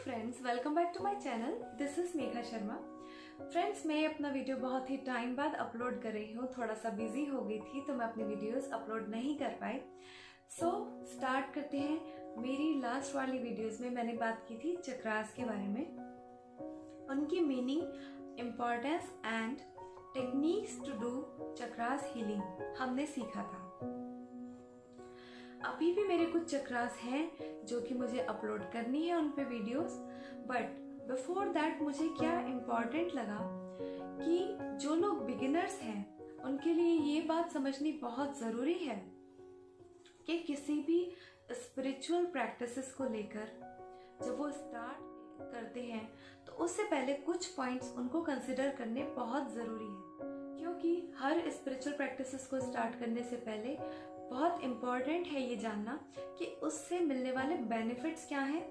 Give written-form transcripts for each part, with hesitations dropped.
Friends, welcome back to my channel. This is Megha Sharma. Friends, मैं अपना video बहुत ही time बाद अपलोड कर रही हूँ। थोड़ा सा बिजी हो गई थी तो मैं अपनी वीडियोस अपलोड नहीं कर पाई। सो स्टार्ट करते हैं। मेरी लास्ट वाली वीडियोस में मैंने बात की थी चक्रास के बारे में, उनकी meaning, importance and techniques to do chakras healing हमने सीखा था। अभी भी मेरे कुछ चक्रास हैं जो कि मुझे अपलोड करनी है उन पे वीडियोस, बट बिफोर दैट मुझे क्या इम्पोर्टेंट लगा कि जो लोग बिगिनर्स हैं उनके लिए ये बात समझनी बहुत जरूरी है कि किसी भी स्पिरिचुअल प्रैक्टिसेस को लेकर जब वो स्टार्ट करते हैं तो उससे पहले कुछ पॉइंट्स उनको कंसिडर करने बहुत जरूरी है, क्योंकि हर स्पिरिचुअल प्रैक्टिसेस को स्टार्ट करने से पहले बहुत इम्पोर्टेंट है ये जानना कि उससे मिलने वाले बेनिफिट्स क्या हैं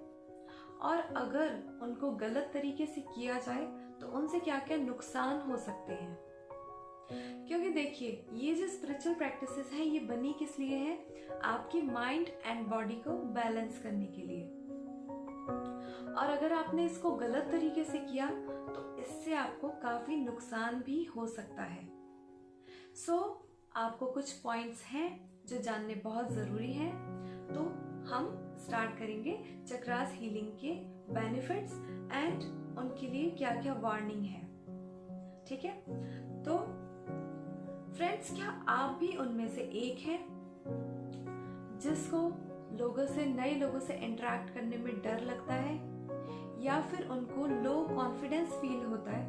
और अगर उनको गलत तरीके से किया जाए तो उनसे क्या क्या नुकसान हो सकते हैं। क्योंकि देखिए, ये जो स्पिरिचुअल प्रैक्टिसेस है ये बनी किस लिए है? आपकी माइंड एंड बॉडी को बैलेंस करने के लिए। और अगर आपने इसको गलत तरीके से किया तो इससे आपको काफी नुकसान भी हो सकता है। आपको कुछ पॉइंट्स हैं जो जानने बहुत जरूरी है। तो हम स्टार्ट करेंगे चक्रास हीलिंग के बेनिफिट्स एंड उनके लिए क्या क्या वार्निंग है। ठीक है, तो फ्रेंड्स, क्या आप भी उनमें से एक हैं जिसको नए लोगों से इंटरेक्ट करने में डर लगता है, या फिर उनको लो कॉन्फिडेंस फील होता है,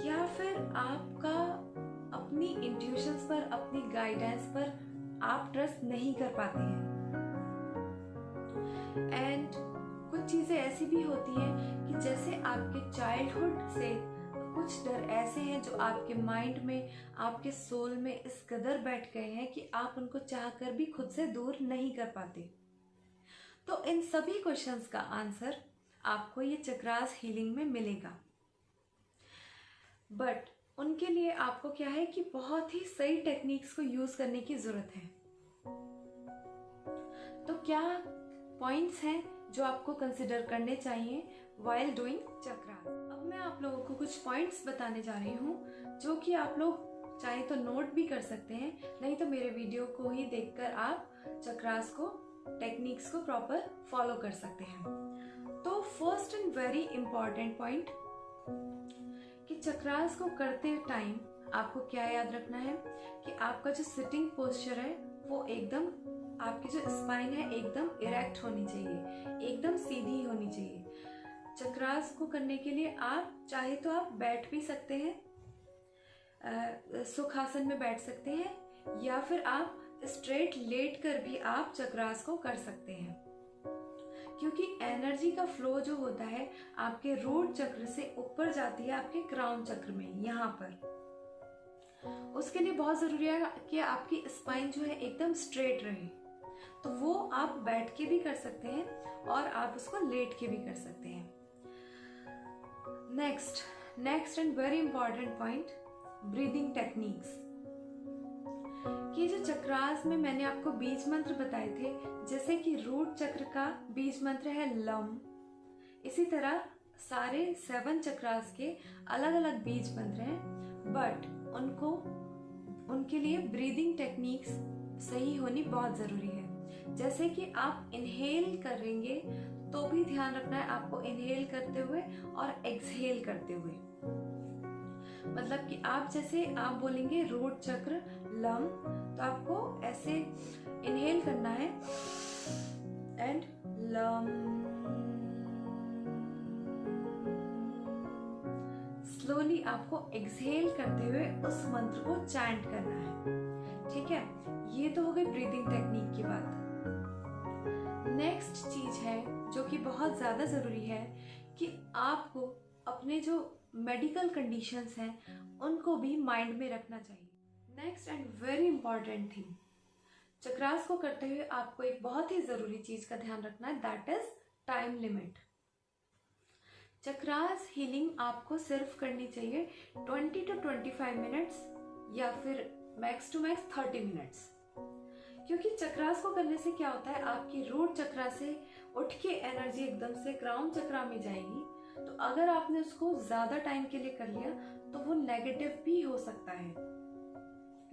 या फिर आपका अपनी इंट्यूशंस पर, अपनी गाइडेंस पर आप ट्रस्ट नहीं कर पाते हैं। एंड कुछ चीजें ऐसी भी होती हैं कि जैसे आपके चाइल्डहुड से कुछ डर ऐसे हैं जो आपके माइंड में, आपके सोल में इस कदर बैठ गए हैं कि आप उनको चाहकर भी खुद से दूर नहीं कर पाते। तो इन सभी क्वेश्चंस का आंसर आपको ये चक्रास हीलिंग में मिलेगा। बट उनके लिए आपको क्या है कि बहुत ही सही टेक्निक्स को यूज करने की जरूरत है। तो क्या पॉइंट्स हैं जो आपको कंसिडर करने चाहिए व्हाइल डूइंग चक्रास? अब मैं आप लोगों को कुछ पॉइंट्स बताने जा रही हूँ जो कि आप लोग चाहे तो नोट भी कर सकते हैं, नहीं तो मेरे वीडियो को ही देखकर आप चक्रास को, टेक्निक्स को प्रॉपर फॉलो कर सकते हैं। तो first and very important point कि चक्रास को करते टाइम आपको क्या याद रखना है कि आपका जो सिटिंग पोस्चर है वो एकदम, आपकी जो स्पाइन है एकदम इरेक्ट होनी चाहिए, एकदम सीधी होनी चाहिए। चक्रास को करने के लिए आप चाहे तो आप बैठ भी सकते हैं, सुखासन में बैठ सकते हैं, या फिर आप स्ट्रेट लेट कर भी आप चक्रास को कर सकते हैं। क्योंकि एनर्जी का फ्लो जो होता है आपके रूट चक्र से ऊपर जाती है आपके क्राउन चक्र में, यहाँ पर। उसके लिए बहुत जरूरी है कि आपकी स्पाइन जो है एकदम स्ट्रेट रहे। तो वो आप बैठ के भी कर सकते हैं और आप उसको लेट के भी कर सकते हैं। Next and very important point, breathing techniques. कि जो चक्रास में मैंने आपको बीज मंत्र बताए थे, जैसे कि रूट चक्र का बीज मंत्र है लम, इसी तरह सारे 7 चक्रास के अलग अलग बीज मंत्र हैं, बट उनके लिए ब्रीदिंग टेक्निक्स सही होनी बहुत जरूरी है। जैसे कि आप इनहेल करेंगे तो भी ध्यान रखना है आपको इनहेल करते हुए और एक्सहेल करते हुए। मतलब कि आप बोलेंगे रूट चक्र लम, तो आपको ऐसे इनहेल करना है एंड लम, स्लोली आपको एक्सहेल करते हुए उस मंत्र को चैंट करना है। ठीक है, ये तो हो गई ब्रीदिंग टेक्निक की बात। नेक्स्ट चीज है जो कि बहुत ज्यादा जरूरी है कि आपको अपने जो मेडिकल कंडीशंस हैं उनको भी माइंड में रखना चाहिए। Next and very important thing, chakras को करते हुए आपको एक बहुत ही जरूरी चीज का ध्यान रखना है, that is time limit. Chakras healing आपको सिर्फ करनी चाहिए 20 to 25 मिनट्स या फिर मैक्स टू मैक्स 30 मिनट्स। क्योंकि चक्रास को करने से क्या होता है, आपकी रूट चक्रा से उठ के एनर्जी एकदम से क्राउन चक्रा में जाएगी। तो अगर आपने उसको ज़्यादा टाइम के लिए कर लिया तो वो नेगेटिव भी हो सकता है।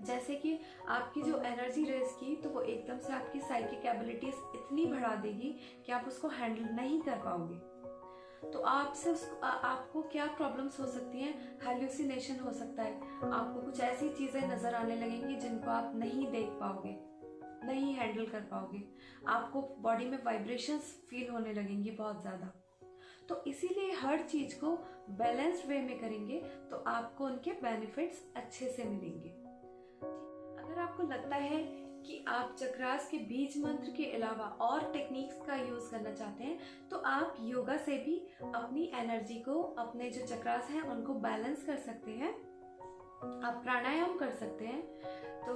जैसे कि आपकी जो एनर्जी रेज की तो वो एकदम से आपकी साइकिक एबिलिटीज इतनी बढ़ा देगी कि आप उसको हैंडल नहीं कर पाओगे। तो आपको क्या प्रॉब्लम्स हो सकती हैं? हेल्यूसिनेशन हो सकता है, आपको कुछ ऐसी चीज़ें नज़र आने लगेंगी जिनको आप नहीं देख पाओगे, नहीं हैंडल कर पाओगे। आपको बॉडी में वाइब्रेशंस फील होने लगेंगी बहुत ज़्यादा। तो इसीलिए हर चीज़ को बैलेंस्ड वे में करेंगे तो आपको उनके बेनिफिट्स अच्छे से मिलेंगे। अगर आपको लगता है कि आप चक्रास के बीज मंत्र के अलावा और टेक्निक्स का यूज़ करना चाहते हैं तो आप योगा से भी अपनी एनर्जी को, अपने जो चक्रास हैं उनको बैलेंस कर सकते हैं। आप प्राणायाम कर सकते हैं। तो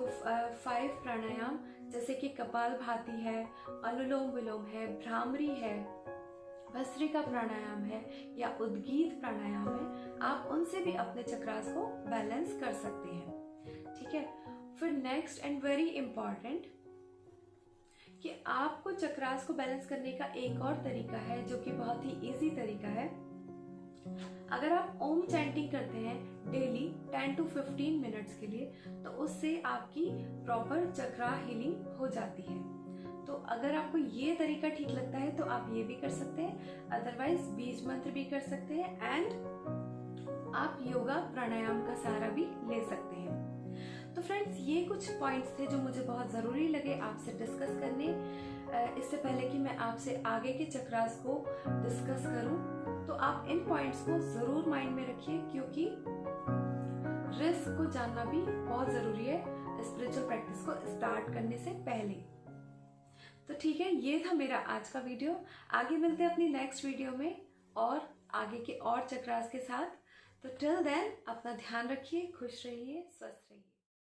5 प्राणायाम जैसे कि कपालभाति है, अनुलोम विलोम है, भ्रामरी है, भस्त्रिका प्राणायाम है या उद्गीत प्राणायाम है, आप उनसे भी अपने चक्रास को बैलेंस कर सकते हैं। ठीक है। फिर नेक्स्ट एंड वेरी इंपॉर्टेंट कि आपको चक्रास को बैलेंस करने का एक और तरीका है जो कि बहुत ही इजी तरीका है। अगर आप ओम चैंटिंग करते हैं डेली 10 to 15 मिनट्स के लिए तो उससे आपकी प्रॉपर चक्रा हीलिंग हो जाती है। तो अगर आपको ये तरीका ठीक लगता है तो आप ये भी कर सकते हैं, अदरवाइज बीज मंत्र भी कर सकते हैं एंड आप योगा प्राणायाम का सहारा भी ले सकते हैं। तो फ्रेंड्स, ये कुछ पॉइंट्स थे जो मुझे बहुत ज़रूरी लगे आपसे डिस्कस करने। इससे पहले कि मैं आपसे आगे के चक्रास को डिस्कस करूं तो आप इन पॉइंट्स को ज़रूर माइंड में रखिए, क्योंकि रिस्क को जानना भी बहुत ज़रूरी है स्पिरिचुअल प्रैक्टिस को स्टार्ट करने से पहले। तो ठीक है, ये था मेरा आज का वीडियो। आगे मिलते हैं अपनी नेक्स्ट वीडियो में और आगे के और चक्रास के साथ। तो टिल देन अपना ध्यान रखिए, खुश रहिए, स्वस्थ रहिए।